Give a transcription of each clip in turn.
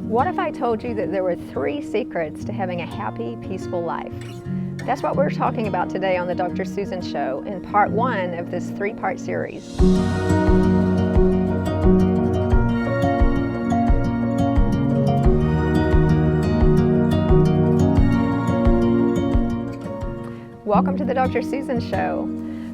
What if I told you that there were 3 secrets to having a happy, peaceful life? That's what we're talking about today on the Dr. Susan Show in part 1 of this 3-part series. Welcome to the Dr. Susan Show,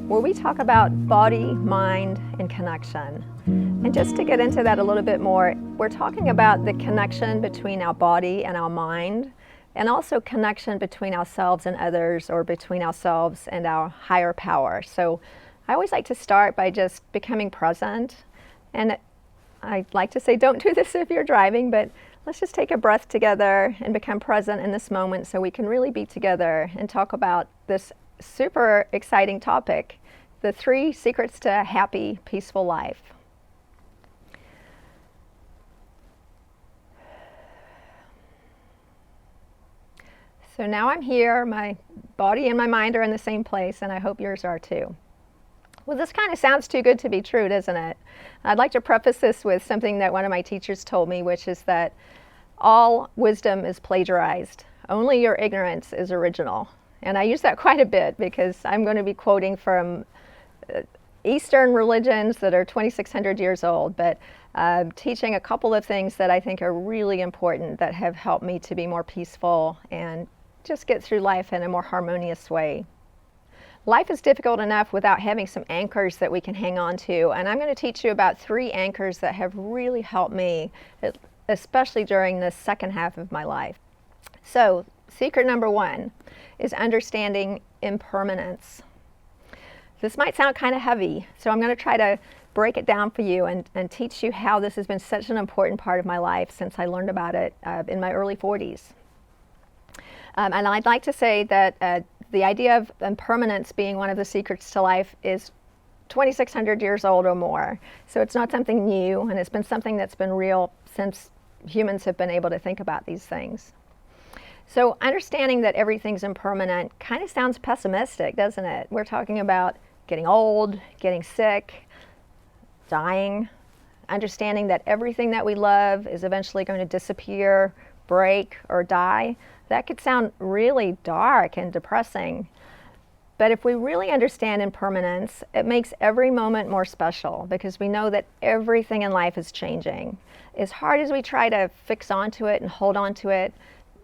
where we talk about body, mind, and connection. And just to get into that a little bit more, we're talking about the connection between our body and our mind, and also connection between ourselves and others, or between ourselves and our higher power. So I always like to start by just becoming present. And I like to say, don't do this if you're driving, but let's just take a breath together and become present in this moment so we can really be together and talk about this super exciting topic, the 3 secrets to a happy, peaceful life. So now I'm here, my body and my mind are in the same place, and I hope yours are too. Well, this kind of sounds too good to be true, doesn't it? I'd like to preface this with something that one of my teachers told me, which is that all wisdom is plagiarized. Only your ignorance is original. And I use that quite a bit because I'm going to be quoting from Eastern religions that are 2,600 years old, but teaching a couple of things that I think are really important that have helped me to be more peaceful and just get through life in a more harmonious way. Life is difficult enough without having some anchors that we can hang on to, and I'm going to teach you about 3 anchors that have really helped me, especially during the second half of my life. So, secret number 1 is understanding impermanence. This might sound kind of heavy, so I'm going to try to break it down for you and teach you how this has been such an important part of my life since I learned about it in my early 40s. And I'd like to say that the idea of impermanence being one of the secrets to life is 2,600 years old or more. So it's not something new, and it's been something that's been real since humans have been able to think about these things. So understanding that everything's impermanent kind of sounds pessimistic, doesn't it? We're talking about getting old, getting sick, dying, understanding that everything that we love is eventually going to disappear, break, or die. That could sound really dark and depressing. But if we really understand impermanence, it makes every moment more special because we know that everything in life is changing. As hard as we try to fix onto it and hold on to it,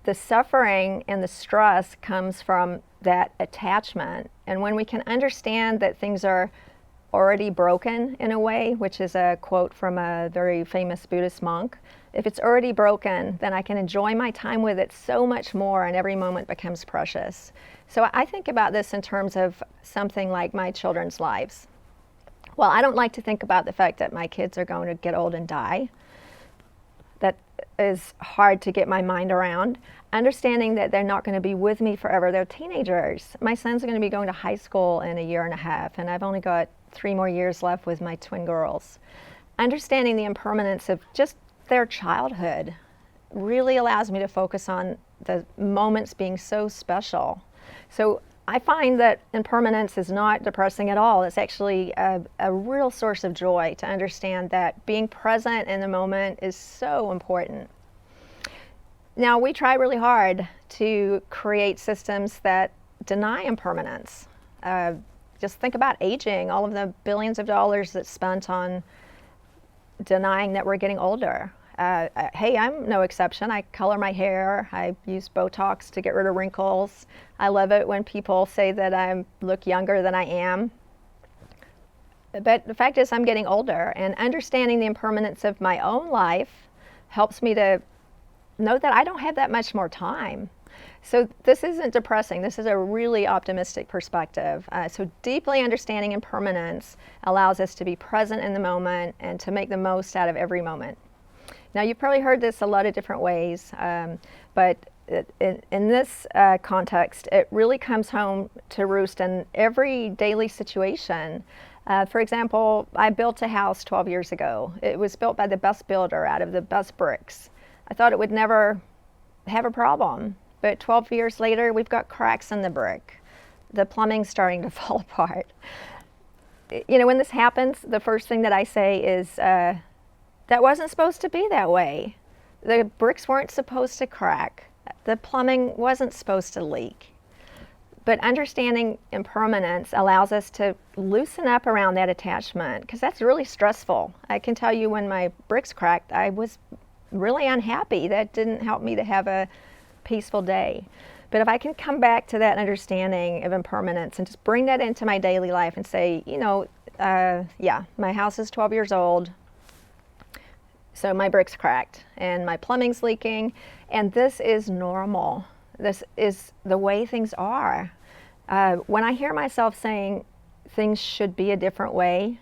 the suffering and the stress comes from that attachment. And when we can understand that things are already broken in a way, which is a quote from a very famous Buddhist monk, if it's already broken, then I can enjoy my time with it so much more, and every moment becomes precious. So I think about this in terms of something like my children's lives. Well, I don't like to think about the fact that my kids are going to get old and die. That is hard to get my mind around. Understanding that they're not going to be with me forever. They're teenagers. My son's going to be going to high school in a year and a half, and I've only got 3 more years left with my twin girls. Understanding the impermanence of just their childhood really allows me to focus on the moments being so special. So I find that impermanence is not depressing at all. It's actually a real source of joy to understand that being present in the moment is so important. Now, we try really hard to create systems that deny impermanence. Just think about aging, all of the billions of dollars that's spent on denying that we're getting older. Hey, I'm no exception. I color my hair. I use Botox to get rid of wrinkles. I love it when people say that I look younger than I am. But the fact is, I'm getting older, and understanding the impermanence of my own life helps me to know that I don't have that much more time. So this isn't depressing. This is a really optimistic perspective. So deeply understanding impermanence allows us to be present in the moment and to make the most out of every moment. Now, you've probably heard this a lot of different ways, but in this context, it really comes home to roost in every daily situation. For example, I built a house 12 years ago. It was built by the best builder out of the best bricks. I thought it would never have a problem, but 12 years later, we've got cracks in the brick. The plumbing's starting to fall apart. You know, when this happens, the first thing that I say is, that wasn't supposed to be that way. The bricks weren't supposed to crack. The plumbing wasn't supposed to leak. But understanding impermanence allows us to loosen up around that attachment, because that's really stressful. I can tell you when my bricks cracked, I was really unhappy. That didn't help me to have a peaceful day. But if I can come back to that understanding of impermanence and just bring that into my daily life and say, yeah, my house is 12 years old, so my bricks cracked and my plumbing's leaking, and this is normal. This is the way things are. When I hear myself saying things should be a different way,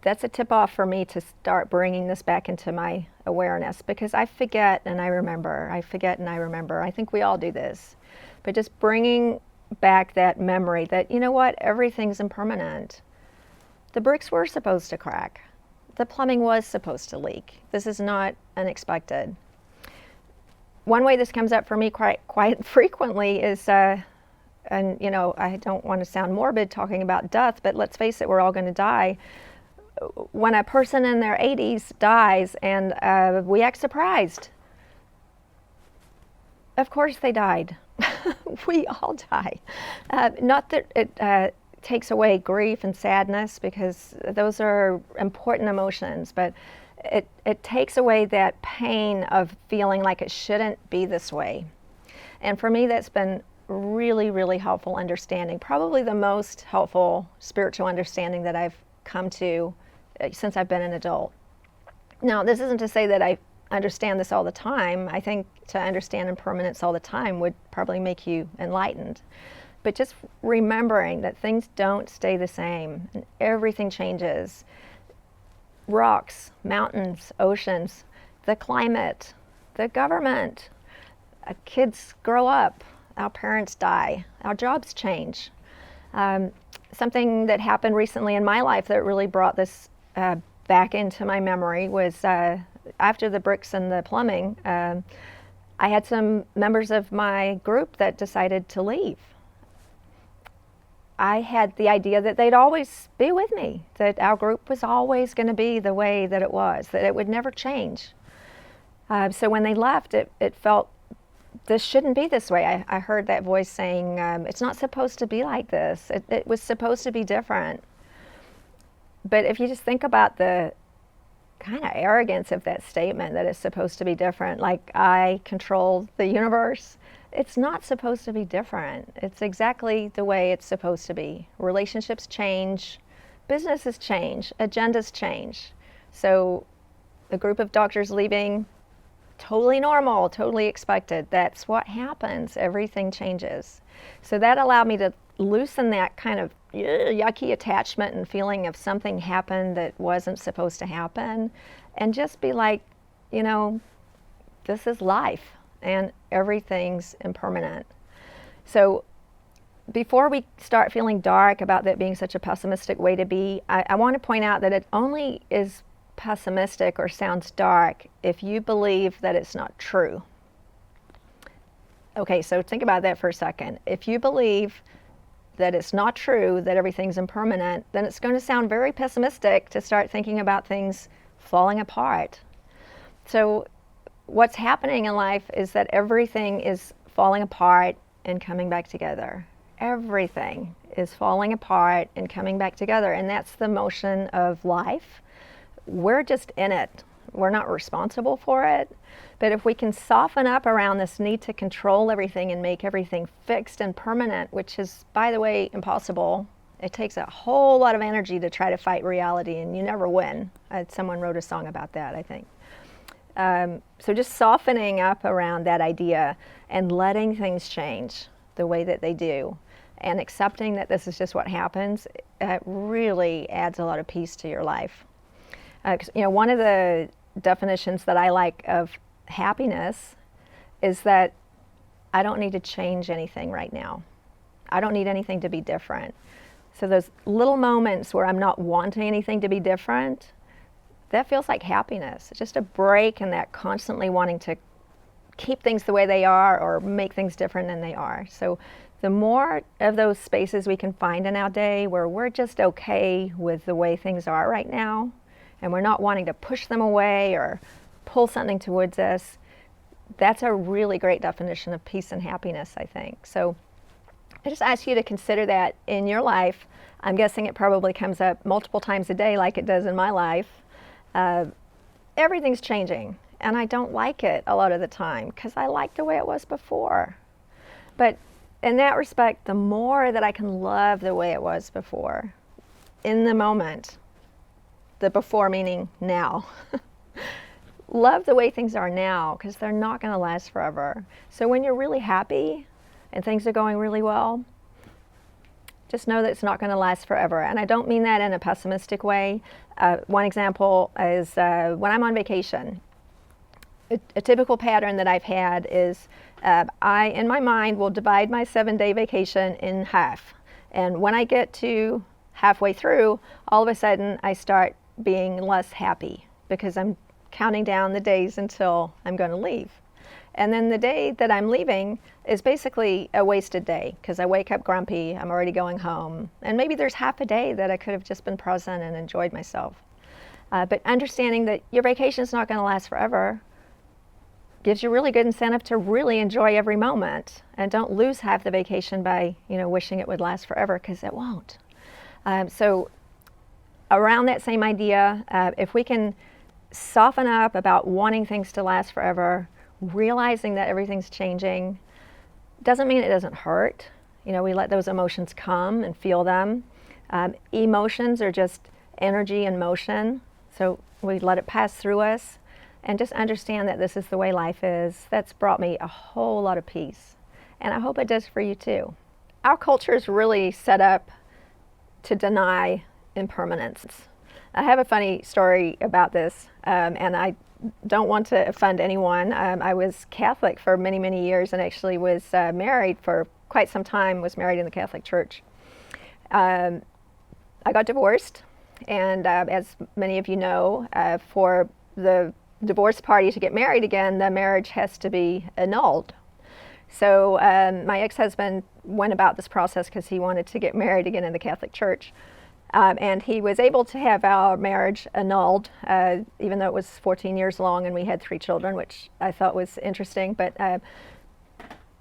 that's a tip-off for me to start bringing this back into my awareness, because I forget and I remember. I forget and I remember. I think we all do this. But just bringing back that memory that, you know what, everything's impermanent. The bricks were supposed to crack. The plumbing was supposed to leak. This is not unexpected. One way this comes up for me quite frequently is, I don't want to sound morbid talking about death, but let's face it, we're all going to die. When a person in their 80s dies and we act surprised, of course they died. We all die. Not that it takes away grief and sadness, because those are important emotions, but it takes away that pain of feeling like it shouldn't be this way. And for me, that's been really, really helpful understanding, probably the most helpful spiritual understanding that I've come to since I've been an adult. Now, this isn't to say that I understand this all the time. I think to understand impermanence all the time would probably make you enlightened. But just remembering that things don't stay the same and everything changes. Rocks, mountains, oceans, the climate, the government. Kids grow up, our parents die, our jobs change. Something that happened recently in my life that really brought this back into my memory was after the bricks and the plumbing, I had some members of my group that decided to leave. I had the idea that they'd always be with me, that our group was always going to be the way that it was, that it would never change. So when they left, it felt, this shouldn't be this way. I heard that voice saying, it's not supposed to be like this. It was supposed to be different. But if you just think about the kind of arrogance of that statement, that it's supposed to be different, like I control the universe, it's not supposed to be different. It's exactly the way it's supposed to be. Relationships change, businesses change, agendas change. So a group of doctors leaving, totally normal, totally expected. That's what happens. Everything changes. So that allowed me to loosen that kind of yucky attachment and feeling of something happened that wasn't supposed to happen, and just be like, this is life and everything's impermanent. So before we start feeling dark about that being such a pessimistic way to be, I want to point out that it only is pessimistic or sounds dark if you believe that it's not true. Okay, so think about that for a second. If you believe that it's not true, that everything's impermanent, then it's going to sound very pessimistic to start thinking about things falling apart. So what's happening in life is that everything is falling apart and coming back together. Everything is falling apart and coming back together, and that's the motion of life. We're just in it. We're not responsible for it. But if we can soften up around this need to control everything and make everything fixed and permanent, which is, by the way, impossible. It takes a whole lot of energy to try to fight reality, and you never win. Someone wrote a song about that, I think. So just softening up around that idea and letting things change the way that they do, and accepting that this is just what happens, it really adds a lot of peace to your life. One of the definitions that I like of happiness is that I don't need to change anything right now. I don't need anything to be different. So those little moments where I'm not wanting anything to be different, that feels like happiness. It's just a break in that constantly wanting to keep things the way they are or make things different than they are. So the more of those spaces we can find in our day where we're just okay with the way things are right now, and we're not wanting to push them away or pull something towards us, that's a really great definition of peace and happiness, I think. So I just ask you to consider that in your life. I'm guessing it probably comes up multiple times a day like it does in my life. Everything's changing, and I don't like it a lot of the time because I like the way it was before. But in that respect, the more that I can love the way it was before, in the moment, the before meaning now, love the way things are now because they're not going to last forever. So when you're really happy and things are going really well, just know that it's not going to last forever. And I don't mean that in a pessimistic way. One example is when I'm on vacation. A typical pattern that I've had is I, in my mind, will divide my 7-day vacation in half. And when I get to halfway through, all of a sudden I start being less happy because I'm counting down the days until I'm going to leave. And then the day that I'm leaving is basically a wasted day because I wake up grumpy, I'm already going home, and maybe there's half a day that I could have just been present and enjoyed myself. But understanding that your vacation is not going to last forever gives you really good incentive to really enjoy every moment, and don't lose half the vacation by wishing it would last forever, because it won't. So around that same idea, if we can soften up about wanting things to last forever, realizing that everything's changing, doesn't mean it doesn't hurt. We let those emotions come and feel them. Emotions are just energy in motion, so we let it pass through us and just understand that this is the way life is. That's brought me a whole lot of peace, and I hope it does for you too. Our culture is really set up to deny impermanence. I have a funny story about this, and I don't want to offend anyone. I was Catholic for many, many years, and actually was married for quite some time, was married in the Catholic Church. I got divorced, and as many of you know, for the divorce party to get married again, the marriage has to be annulled. So my ex-husband went about this process because he wanted to get married again in the Catholic Church. And he was able to have our marriage annulled, even though it was 14 years long and we had 3 children, which I thought was interesting. But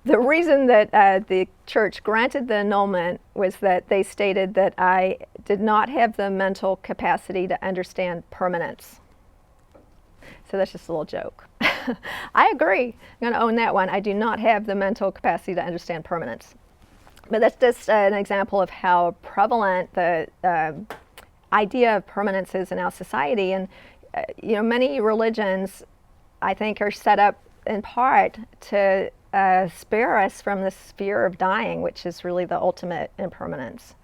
the reason that the church granted the annulment was that they stated that I did not have the mental capacity to understand permanence. So that's just a little joke. I agree. I'm going to own that one. I do not have the mental capacity to understand permanence. But that's just an example of how prevalent the idea of permanence is in our society. And many religions, I think, are set up in part to spare us from this fear of dying, which is really the ultimate impermanence.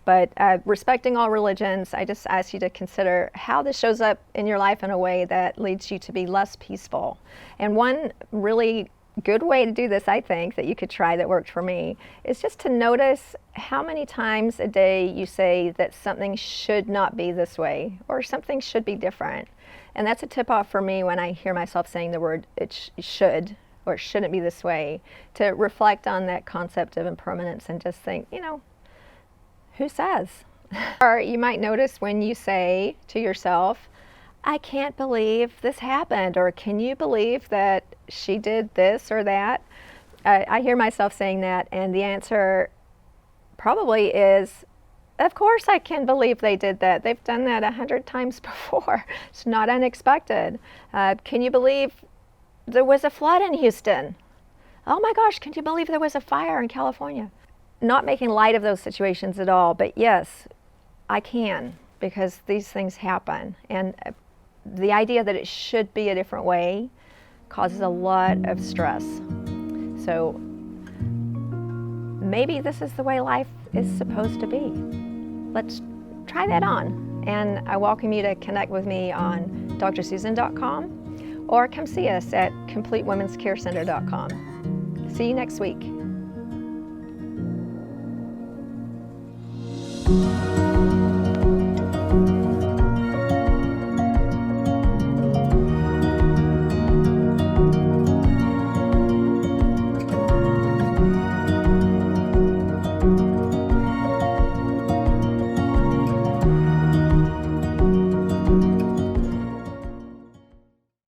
But respecting all religions, I just ask you to consider how this shows up in your life in a way that leads you to be less peaceful. And one really good way to do this, I think, that you could try that worked for me, is just to notice how many times a day you say that something should not be this way, or something should be different. And that's a tip-off for me when I hear myself saying the word it should, or it shouldn't be this way, to reflect on that concept of impermanence and just think, who says? Or you might notice when you say to yourself, I can't believe this happened, or can you believe that she did this or that? I hear myself saying that, and the answer probably is, of course I can believe they did that. They've done that 100 times before. It's not unexpected. Can you believe there was a flood in Houston? Oh my gosh, can you believe there was a fire in California? Not making light of those situations at all, but yes, I can, because these things happen. And the idea that it should be a different way causes a lot of stress. So maybe this is the way life is supposed to be. Let's try that on. And I welcome you to connect with me on drsusan.com, or come see us at completewomenscarecenter.com. See you next week.